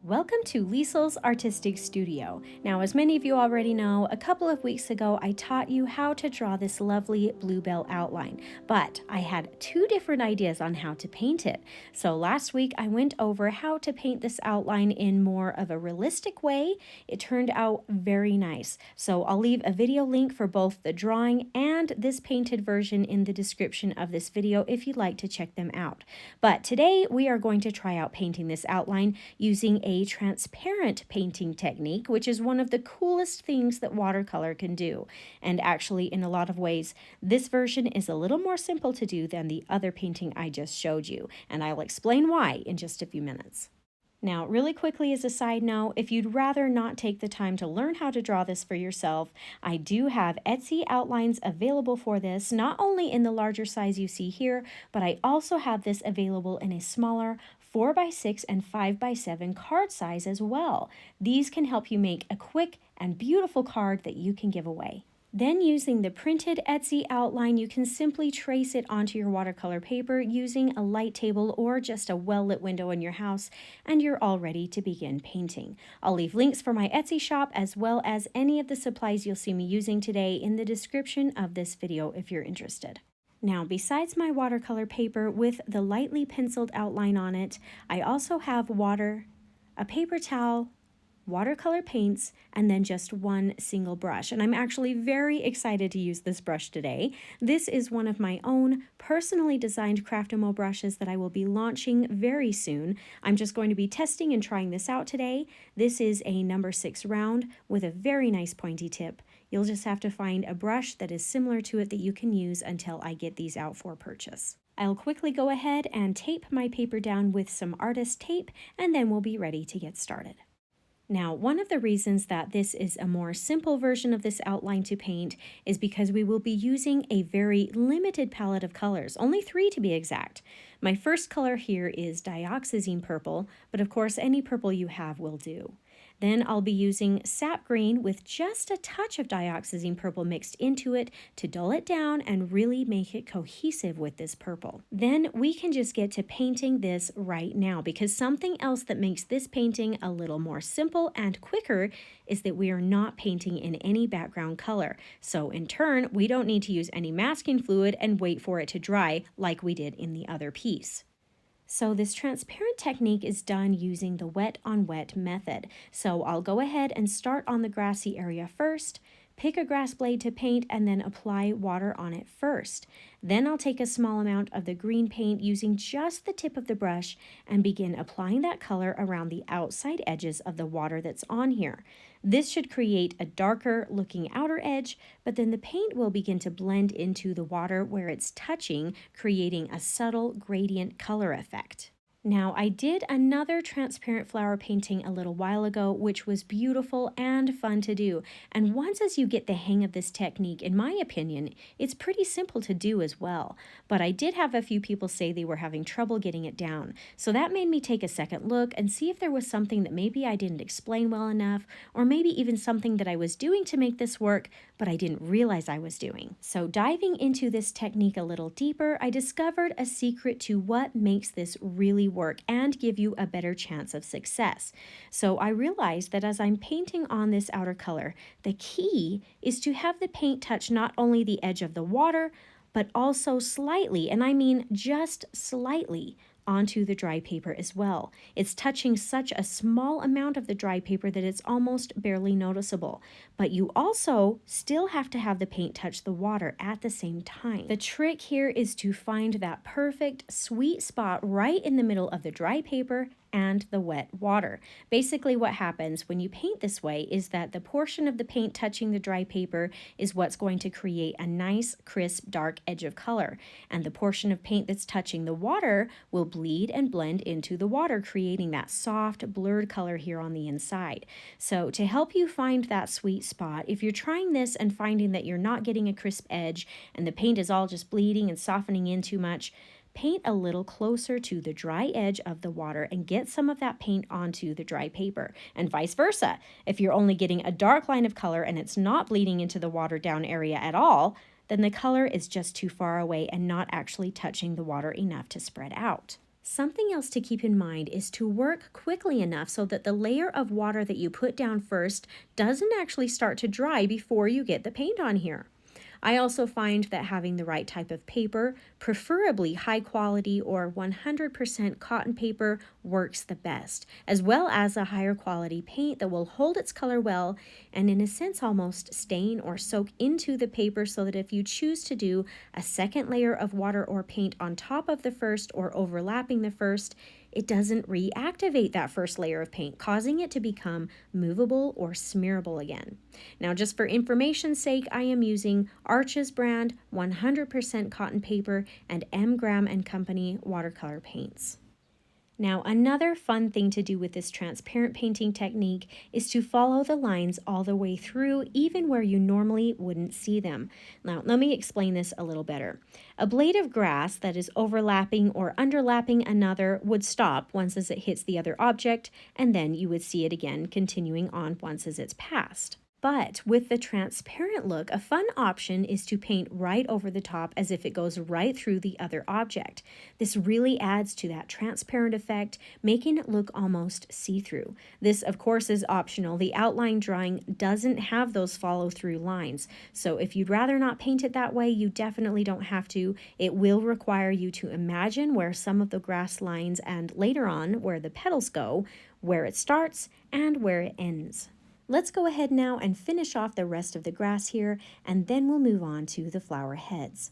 Welcome to Liesl's Artistic Studio. Now, as many of you already know, a couple of weeks ago I taught you how to draw this lovely bluebell outline, but I had two different ideas on how to paint it. So last week I went over how to paint this outline in more of a realistic way. It turned out very nice. So I'll leave a video link for both the drawing and this painted version in the description of this video if you'd like to check them out. But today we are going to try out painting this outline using a transparent painting technique, which is one of the coolest things that watercolor can do. And actually, in a lot of ways, this version is a little more simple to do than the other painting I just showed you, and I'll explain why in just a few minutes. Now, really quickly as a side note, if you'd rather not take the time to learn how to draw this for yourself, I do have Etsy outlines available for this, not only in the larger size you see here, but I also have this available in a smaller 4x6 and 5x7 card size as well. These can help you make a quick and beautiful card that you can give away. Then using the printed Etsy outline, you can simply trace it onto your watercolor paper using a light table or just a well-lit window in your house, and you're all ready to begin painting. I'll leave links for my Etsy shop as well as any of the supplies you'll see me using today in the description of this video if you're interested. Now, besides my watercolor paper with the lightly penciled outline on it, I also have water, a paper towel, watercolor paints, and then just one single brush. And I'm actually very excited to use this brush today. This is one of my own personally designed Craftimo brushes that I will be launching very soon. I'm just going to be testing and trying this out today. This is a number 6 round with a very nice pointy tip. You'll just have to find a brush that is similar to it that you can use until I get these out for purchase. I'll quickly go ahead and tape my paper down with some artist tape, and then we'll be ready to get started. Now, one of the reasons that this is a more simple version of this outline to paint is because we will be using a very limited palette of colors, only 3 to be exact. My first color here is Dioxazine purple, but of course any purple you have will do. Then I'll be using sap green with just a touch of dioxazine purple mixed into it to dull it down and really make it cohesive with this purple. Then we can just get to painting this right now, because something else that makes this painting a little more simple and quicker is that we are not painting in any background color. So in turn, we don't need to use any masking fluid and wait for it to dry like we did in the other piece. So this transparent technique is done using the wet on wet method. So I'll go ahead and start on the grassy area first, pick a grass blade to paint, and then apply water on it first. Then I'll take a small amount of the green paint using just the tip of the brush and begin applying that color around the outside edges of the water that's on here. This should create a darker looking outer edge, but then the paint will begin to blend into the water where it's touching, creating a subtle gradient color effect. Now, I did another transparent flower painting a little while ago, which was beautiful and fun to do. And once as you get the hang of this technique, in my opinion, it's pretty simple to do as well. But I did have a few people say they were having trouble getting it down. So that made me take a second look and see if there was something that maybe I didn't explain well enough, or maybe even something that I was doing to make this work, but I didn't realize I was doing. So diving into this technique a little deeper, I discovered a secret to what makes this really work and give you a better chance of success. So I realized that as I'm painting on this outer color, the key is to have the paint touch not only the edge of the water, but also slightly, and I mean just slightly, onto the dry paper as well. It's touching such a small amount of the dry paper that it's almost barely noticeable. But you also still have to have the paint touch the water at the same time. The trick here is to find that perfect sweet spot right in the middle of the dry paper and the wet water. Basically what happens when you paint this way is that the portion of the paint touching the dry paper is what's going to create a nice, crisp, dark edge of color. And the portion of paint that's touching the water will bleed and blend into the water, creating that soft, blurred color here on the inside. So to help you find that sweet spot, if you're trying this and finding that you're not getting a crisp edge and the paint is all just bleeding and softening in too much, paint a little closer to the dry edge of the water and get some of that paint onto the dry paper, and vice versa. If you're only getting a dark line of color and it's not bleeding into the watered down area at all, then the color is just too far away and not actually touching the water enough to spread out. Something else to keep in mind is to work quickly enough so that the layer of water that you put down first doesn't actually start to dry before you get the paint on here. I also find that having the right type of paper, preferably high quality or 100% cotton paper, works the best, as well as a higher quality paint that will hold its color well and, in a sense, almost stain or soak into the paper, so that if you choose to do a second layer of water or paint on top of the first or overlapping the first, it doesn't reactivate that first layer of paint, causing it to become movable or smearable again. Now, just for information's sake, I am using Arches brand 100% cotton paper and M. Graham and Company watercolor paints. Now, another fun thing to do with this transparent painting technique is to follow the lines all the way through, even where you normally wouldn't see them. Now, let me explain this a little better. A blade of grass that is overlapping or underlapping another would stop once as it hits the other object, and then you would see it again continuing on once as it's passed. But with the transparent look, a fun option is to paint right over the top as if it goes right through the other object. This really adds to that transparent effect, making it look almost see-through. This, of course, is optional. The outline drawing doesn't have those follow-through lines. So if you'd rather not paint it that way, you definitely don't have to. It will require you to imagine where some of the grass lines and later on where the petals go, where it starts and where it ends. Let's go ahead now and finish off the rest of the grass here, and then we'll move on to the flower heads.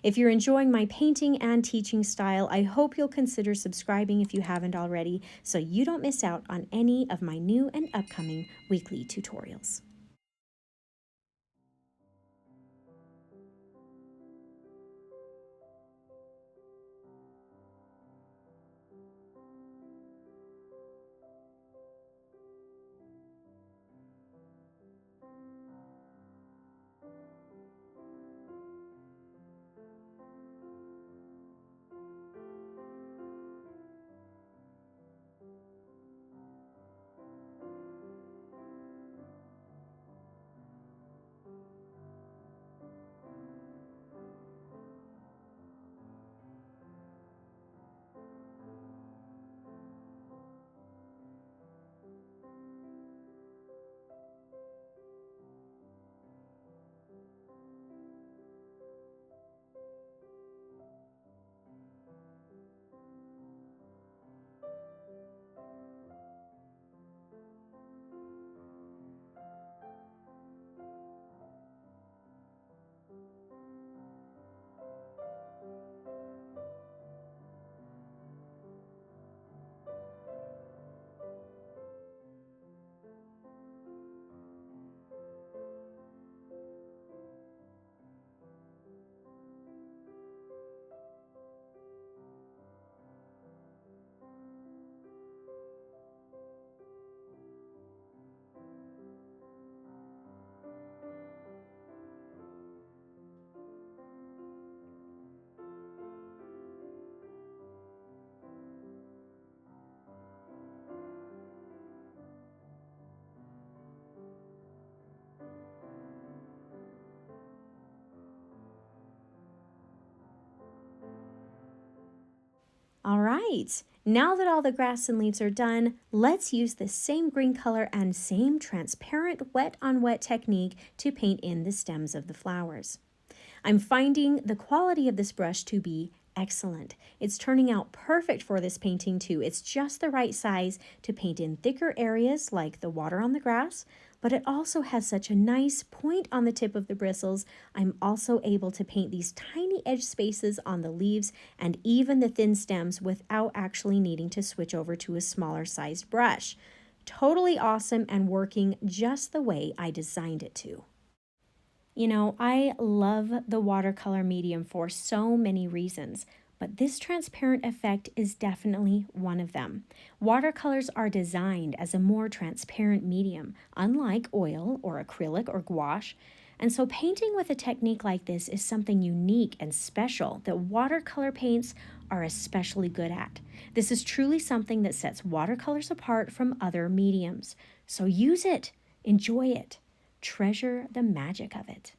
If you're enjoying my painting and teaching style, I hope you'll consider subscribing if you haven't already, so you don't miss out on any of my new and upcoming weekly tutorials. All right, now that all the grass and leaves are done, let's use the same green color and same transparent wet on wet technique to paint in the stems of the flowers. I'm finding the quality of this brush to be excellent. It's turning out perfect for this painting too. It's just the right size to paint in thicker areas like the water on the grass, but it also has such a nice point on the tip of the bristles. I'm also able to paint these tiny edge spaces on the leaves and even the thin stems without actually needing to switch over to a smaller sized brush. Totally awesome and working just the way I designed it to. You know, I love the watercolor medium for so many reasons, but this transparent effect is definitely one of them. Watercolors are designed as a more transparent medium, unlike oil or acrylic or gouache, and so painting with a technique like this is something unique and special that watercolor paints are especially good at. This is truly something that sets watercolors apart from other mediums. So use it, enjoy it. Treasure the magic of it.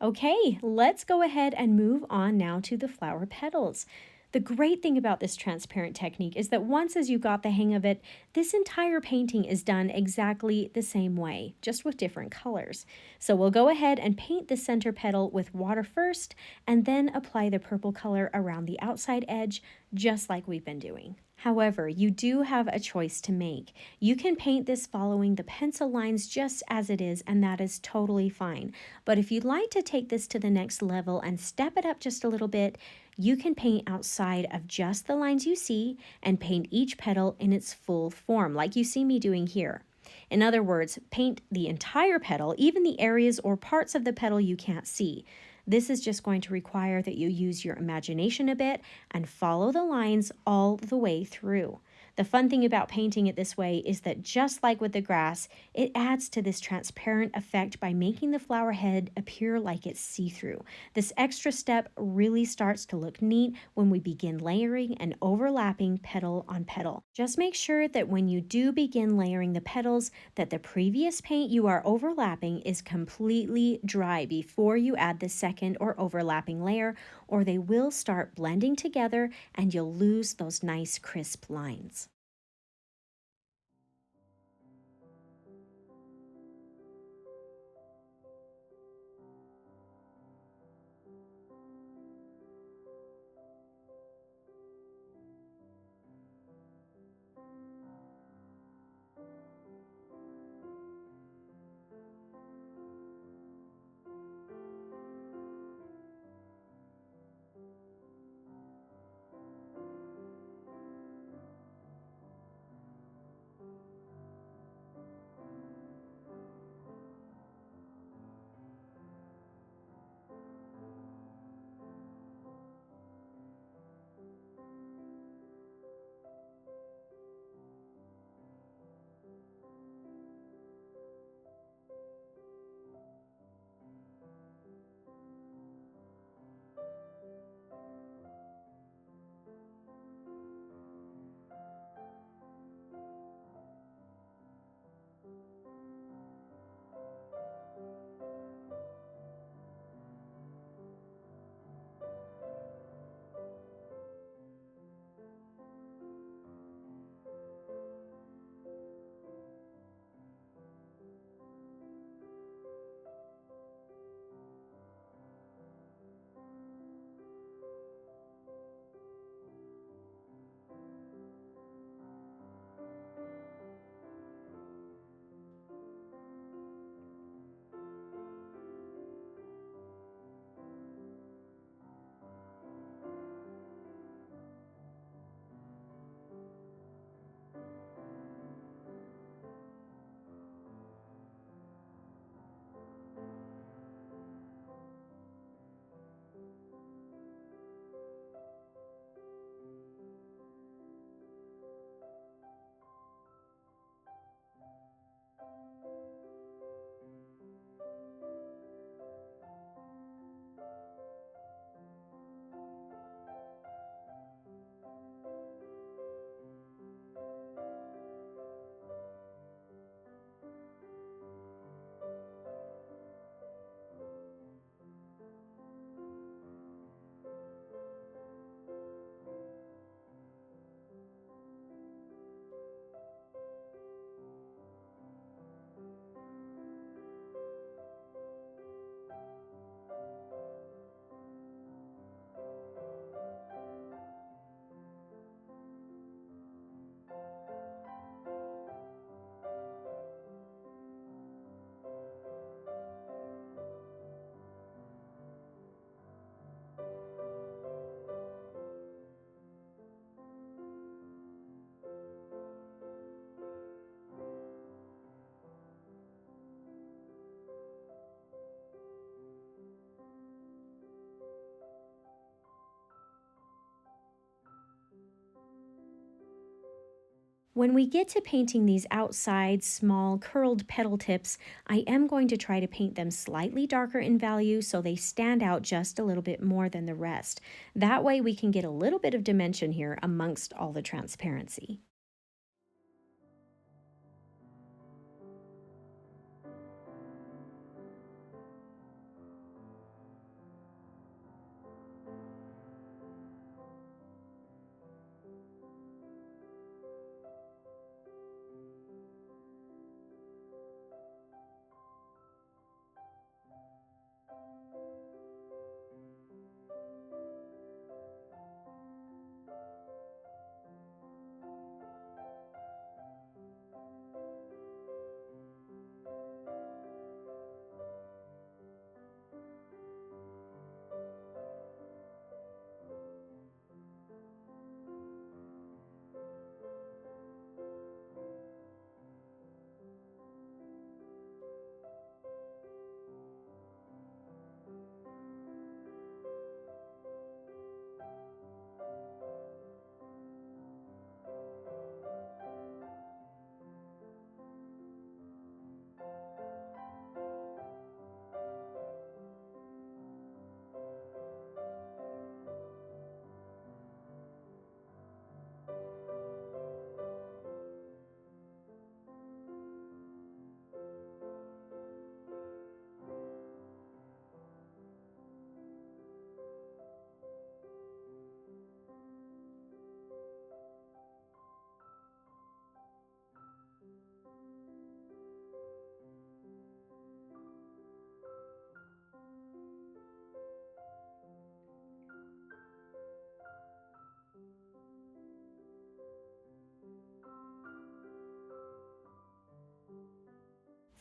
Okay, let's go ahead and move on now to the flower petals. The great thing about this transparent technique is that once as you got the hang of it, this entire painting is done exactly the same way, just with different colors. So we'll go ahead and paint the center petal with water first, and then apply the purple color around the outside edge, just like we've been doing. However, you do have a choice to make. You can paint this following the pencil lines just as it is, and that is totally fine. But if you'd like to take this to the next level and step it up just a little bit, you can paint outside of just the lines you see and paint each petal in its full form, like you see me doing here. In other words, paint the entire petal, even the areas or parts of the petal you can't see. This is just going to require that you use your imagination a bit and follow the lines all the way through. The fun thing about painting it this way is that just like with the grass, it adds to this transparent effect by making the flower head appear like it's see-through. This extra step really starts to look neat when we begin layering and overlapping petal on petal. Just make sure that when you do begin layering the petals, that the previous paint you are overlapping is completely dry before you add the second or overlapping layer, or they will start blending together and you'll lose those nice crisp lines. When we get to painting these outside, small, curled petal tips, I am going to try to paint them slightly darker in value so they stand out just a little bit more than the rest. That way we can get a little bit of dimension here amongst all the transparency.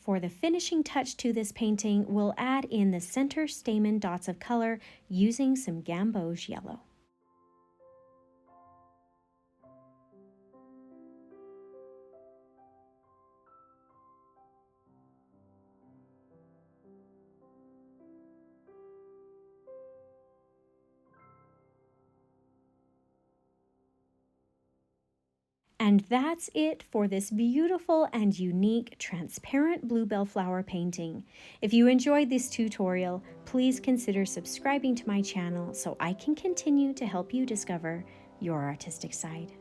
For the finishing touch to this painting, we'll add in the center stamen dots of color using some Gamboge yellow. And that's it for this beautiful and unique transparent bluebell flower painting. If you enjoyed this tutorial, please consider subscribing to my channel so I can continue to help you discover your artistic side.